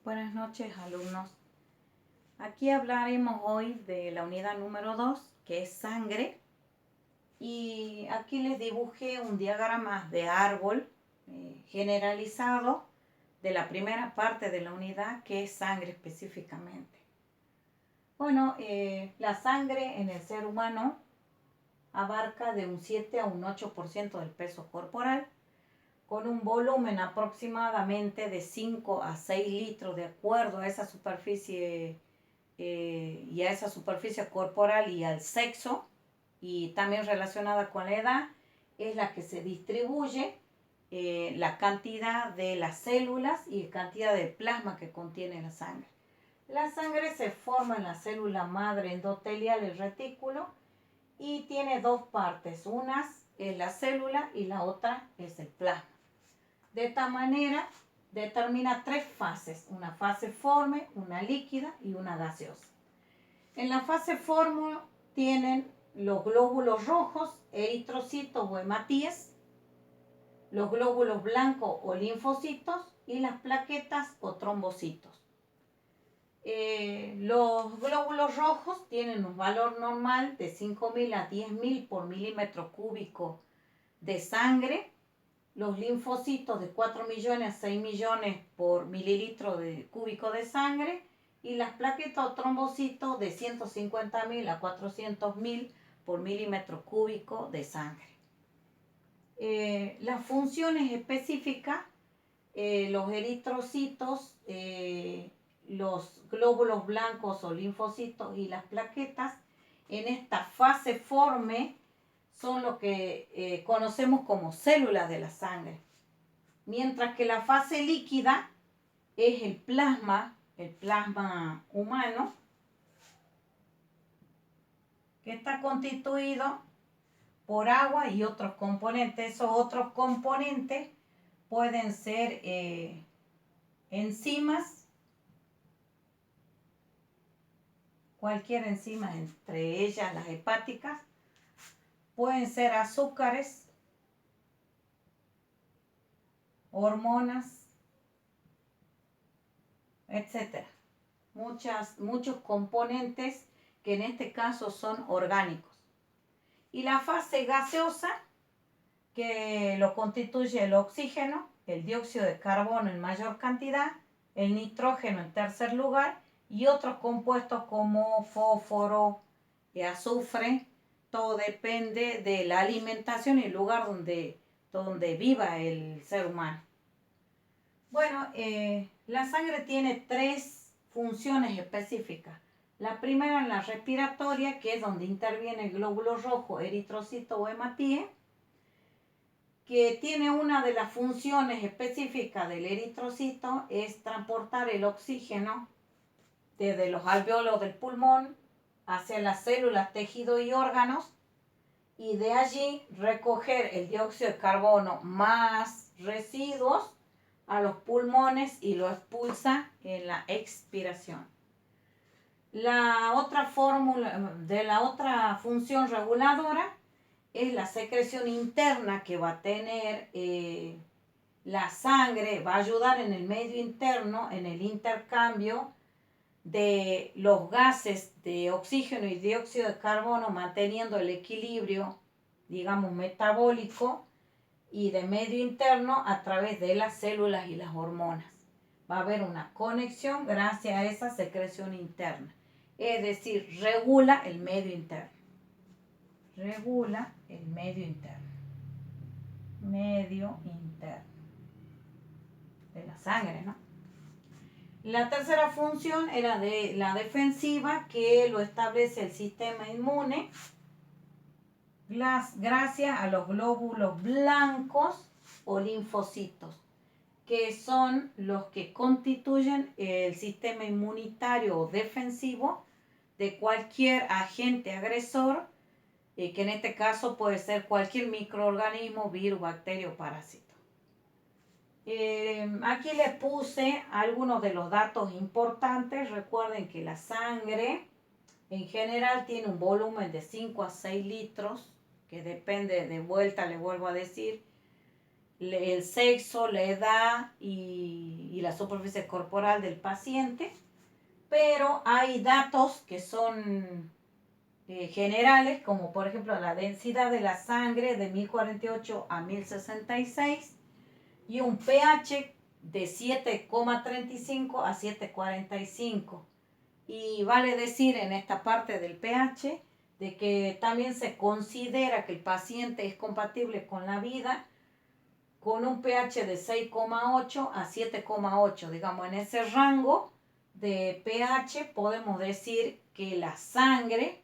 Buenas noches, alumnos. Aquí hablaremos hoy de la unidad número 2, que es sangre. Y aquí les dibujé un diagrama de árbol generalizado de la primera parte de la unidad, que es sangre específicamente. Bueno, la sangre en el ser humano abarca de un 7 a un 8% del peso corporal, con un volumen aproximadamente de 5 a 6 litros de acuerdo a esa superficie y a esa superficie corporal y al sexo, y también relacionada con la edad, es la que se distribuye la cantidad de las células y cantidad de plasma que contiene la sangre. La sangre se forma en la célula madre endotelial, el retículo, y tiene dos partes. Una es la célula y la otra es el plasma. De esta manera determina tres fases: una fase forme, una líquida y una gaseosa. En la fase forme tienen los glóbulos rojos, eritrocitos o hematíes, los glóbulos blancos o linfocitos y las plaquetas o trombocitos. Los glóbulos rojos tienen un valor normal de 5.000 a 10.000 por milímetro cúbico de sangre. Los linfocitos de 4 millones a 6 millones por mililitro cúbico de sangre, y las plaquetas o trombocitos de 150.000 a 400.000 por milímetro cúbico de sangre. Las funciones específicas, los eritrocitos, los glóbulos blancos o linfocitos y las plaquetas, en esta fase forme son lo que conocemos como células de la sangre. Mientras que la fase líquida es el plasma humano, que está constituido por agua y otros componentes. Esos otros componentes pueden ser enzimas, cualquier enzima, entre ellas las hepáticas, pueden ser azúcares, hormonas, etcétera. Muchos componentes que en este caso son orgánicos. Y la fase gaseosa, que lo constituye el oxígeno, el dióxido de carbono en mayor cantidad, el nitrógeno en tercer lugar, y otros compuestos como fósforo y azufre. Todo depende de la alimentación y el lugar donde viva el ser humano. Bueno, la sangre tiene tres funciones específicas. La primera es la respiratoria, que es donde interviene el glóbulo rojo, eritrocito o hematíe, que tiene una de las funciones específicas del eritrocito, es transportar el oxígeno desde los alvéolos del pulmón hacia las células, tejidos y órganos, y de allí recoger el dióxido de carbono más residuos a los pulmones y lo expulsa en la expiración. La otra función reguladora es la secreción interna que va a tener la sangre. Va a ayudar en el medio interno, en el intercambio de los gases de oxígeno y dióxido de carbono, manteniendo el equilibrio, digamos, metabólico y de medio interno a través de las células y las hormonas. Va a haber una conexión gracias a esa secreción interna. Es decir, regula el medio interno. Regula el medio interno. Medio interno de la sangre, ¿no? La tercera función era de la defensiva, que lo establece el sistema inmune gracias a los glóbulos blancos o linfocitos, que son los que constituyen el sistema inmunitario o defensivo de cualquier agente agresor, que en este caso puede ser cualquier microorganismo, virus, bacteria o parásito. Aquí les puse algunos de los datos importantes. Recuerden que la sangre en general tiene un volumen de 5 a 6 litros, que depende, de vuelta les vuelvo a decir, el sexo, la edad y la superficie corporal del paciente, pero hay datos que son generales, como por ejemplo la densidad de la sangre de 1048 a 1066 y un pH de 7,35 a 7,45. Y vale decir en esta parte del pH de que también se considera que el paciente es compatible con la vida con un pH de 6,8 a 7,8. Digamos, en ese rango de pH podemos decir que la sangre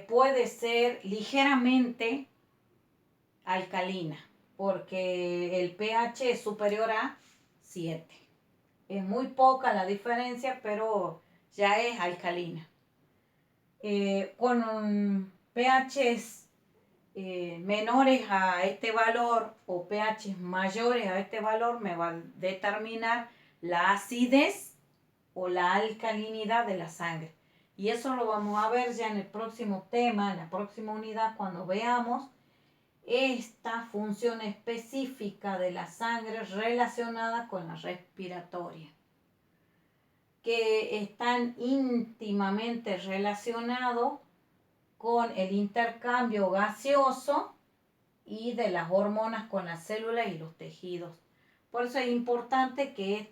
puede ser ligeramente alcalina, porque el pH es superior a 7. Es muy poca la diferencia, pero ya es alcalina. Con pHs menores a este valor o pHs mayores a este valor me va a determinar la acidez o la alcalinidad de la sangre. Y eso lo vamos a ver ya en el próximo tema, en la próxima unidad, cuando veamos esta función específica de la sangre relacionada con la respiratoria, que están íntimamente relacionados con el intercambio gaseoso y de las hormonas con las células y los tejidos. Por eso es importante que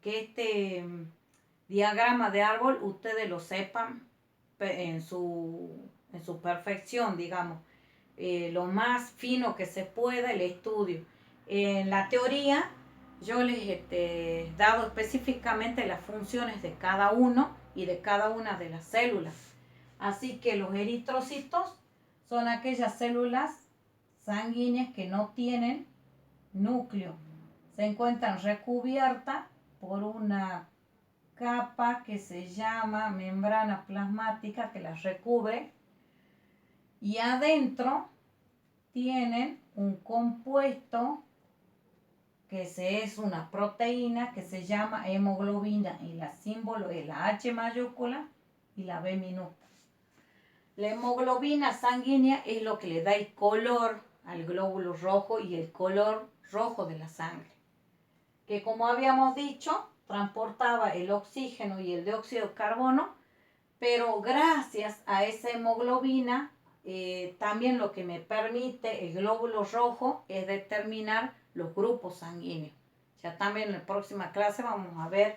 este diagrama de árbol ustedes lo sepan en su perfección, digamos, lo más fino que se pueda el estudio. En la teoría yo les he dado específicamente las funciones de cada uno y de cada una de las células. Así que los eritrocitos son aquellas células sanguíneas que no tienen núcleo. Se encuentran recubiertas por una capa que se llama membrana plasmática que las recubre, y adentro tienen un compuesto que es una proteína que se llama hemoglobina, y la símbolo es la H mayúscula y la B minúscula. La hemoglobina sanguínea es lo que le da el color al glóbulo rojo y el color rojo de la sangre, que como habíamos dicho, transportaba el oxígeno y el dióxido de carbono, pero gracias a esa hemoglobina, también lo que me permite el glóbulo rojo es determinar los grupos sanguíneos. Ya también en la próxima clase vamos a ver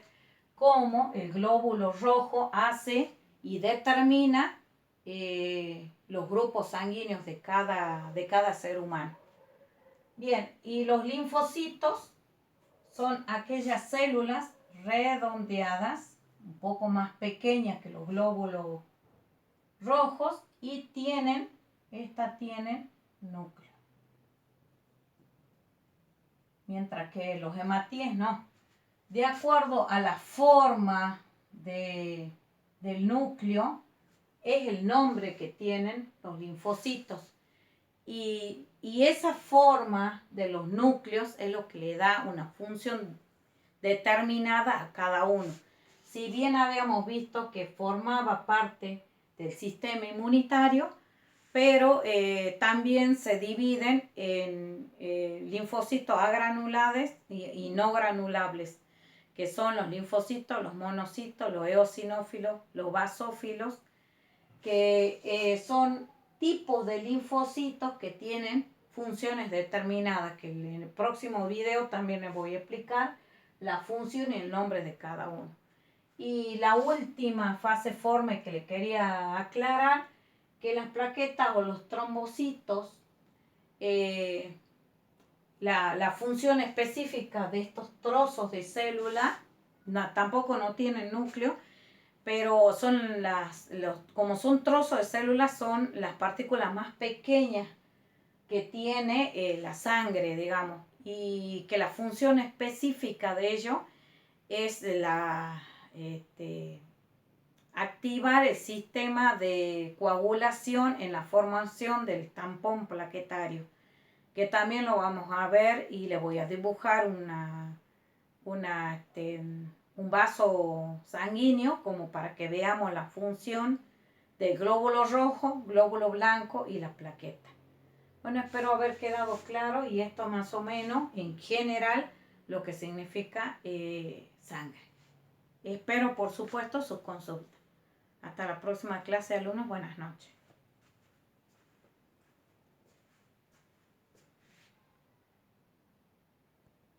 cómo el glóbulo rojo hace y determina los grupos sanguíneos de cada ser humano. Bien, y los linfocitos son aquellas células redondeadas, un poco más pequeñas que los glóbulos rojos, y tienen núcleo. Mientras que los hematíes no. De acuerdo a la forma del núcleo, es el nombre que tienen los linfocitos. Y esa forma de los núcleos es lo que le da una función determinada a cada uno. Si bien habíamos visto que formaba parte del sistema inmunitario, pero también se dividen en linfocitos agranulares y no granulables, que son los linfocitos, los monocitos, los eosinófilos, los basófilos, que son tipos de linfocitos que tienen funciones determinadas, que en el próximo video también les voy a explicar la función y el nombre de cada uno. Y la última fase forme que le quería aclarar, que las plaquetas o los trombocitos, la función específica de estos trozos de célula, tampoco no tienen núcleo, pero son como son trozos de células, son las partículas más pequeñas que tiene la sangre, digamos, y que la función específica de ello es activar el sistema de coagulación en la formación del tampón plaquetario, que también lo vamos a ver, y le voy a dibujar un vaso sanguíneo como para que veamos la función del glóbulo rojo, glóbulo blanco y la plaqueta. Bueno, espero haber quedado claro y esto más o menos en general lo que significa sangre. Espero por supuesto sus consultas. Hasta la próxima clase, alumnos. Buenas noches.